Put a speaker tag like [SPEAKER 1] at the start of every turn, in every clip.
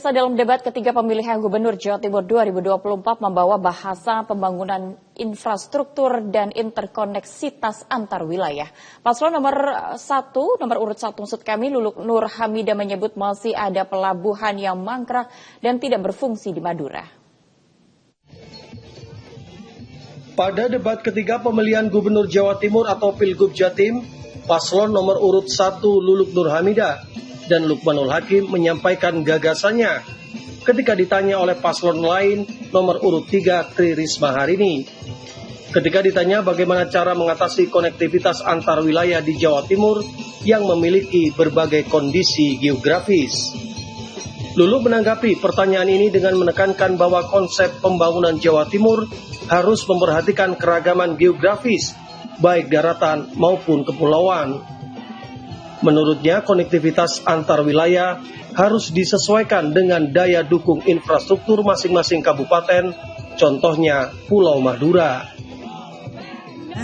[SPEAKER 1] Pemirsa, dalam debat ketiga pemilihan Gubernur Jawa Timur 2024 membawa bahasa pembangunan infrastruktur dan interkoneksitas antar wilayah. Paslon nomor urut 1 maksud kami, Luluk Nur Hamidah menyebut masih ada pelabuhan yang mangkrak dan tidak berfungsi di Madura.
[SPEAKER 2] Pada debat ketiga pemilihan Gubernur Jawa Timur atau Pilgub Jatim, Paslon nomor urut 1 Luluk Nur Hamidah dan Lukmanul Hakim menyampaikan gagasannya ketika ditanya oleh paslon lain nomor urut 3 Tri Risma Harini. Ketika ditanya bagaimana cara mengatasi konektivitas antar wilayah di Jawa Timur yang memiliki berbagai kondisi geografis. Luluk menanggapi pertanyaan ini dengan menekankan bahwa konsep pembangunan Jawa Timur harus memperhatikan keragaman geografis, baik daratan maupun kepulauan. Menurutnya, konektivitas antar wilayah harus disesuaikan dengan daya dukung infrastruktur masing-masing kabupaten, contohnya Pulau Madura.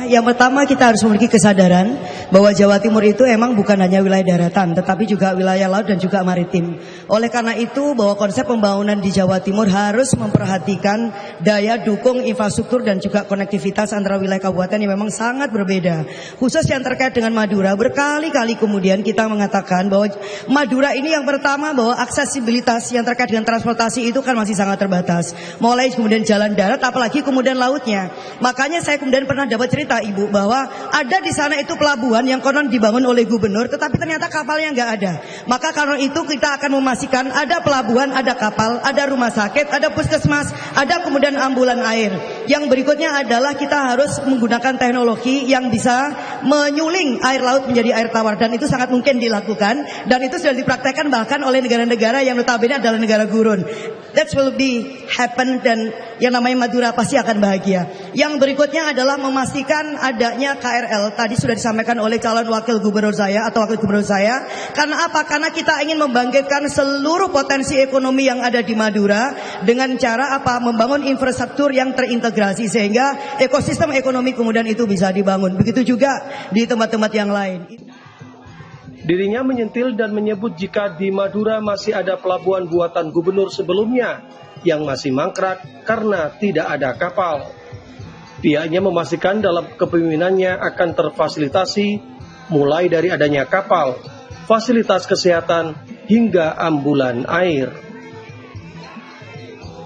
[SPEAKER 3] Yang pertama, kita harus memiliki kesadaran bahwa Jawa Timur itu emang bukan hanya wilayah daratan, tetapi juga wilayah laut dan juga maritim. Oleh karena itu, bahwa konsep pembangunan di Jawa Timur harus memperhatikan daya dukung infrastruktur dan juga konektivitas antara wilayah kabupaten yang memang sangat berbeda. Khusus yang terkait dengan Madura, berkali-kali kemudian kita mengatakan bahwa Madura ini yang pertama bahwa aksesibilitas yang terkait dengan transportasi itu kan masih sangat terbatas. Mulai kemudian jalan darat, apalagi kemudian lautnya. Makanya saya kemudian pernah dapat cerita Ibu bahwa ada di sana itu pelabuhan yang konon dibangun oleh gubernur, tetapi ternyata kapalnya nggak ada. Maka karena itu kita akan memastikan ada pelabuhan, ada kapal, ada rumah sakit, ada puskesmas, ada kemudian ambulan air. Yang berikutnya adalah kita harus menggunakan teknologi yang bisa menyuling air laut menjadi air tawar, dan itu sangat mungkin dilakukan, dan itu sudah dipraktekkan bahkan oleh negara-negara yang notabene adalah negara gurun. That will be happen, dan yang namanya Madura pasti akan bahagia. Yang berikutnya adalah memastikan adanya KRL. Tadi sudah disampaikan oleh calon wakil gubernur saya atau wakil gubernur saya. Karena apa? Karena kita ingin membangkitkan seluruh potensi ekonomi yang ada di Madura dengan cara apa? Membangun infrastruktur yang terintegrasi sehingga ekosistem ekonomi kemudian itu bisa dibangun. Begitu juga di tempat-tempat yang lain.
[SPEAKER 2] Dirinya menyentil dan menyebut jika di Madura masih ada pelabuhan buatan gubernur sebelumnya yang masih mangkrak karena tidak ada kapal. Pihaknya memastikan dalam kepemimpinannya akan terfasilitasi mulai dari adanya kapal, fasilitas kesehatan, hingga ambulan air.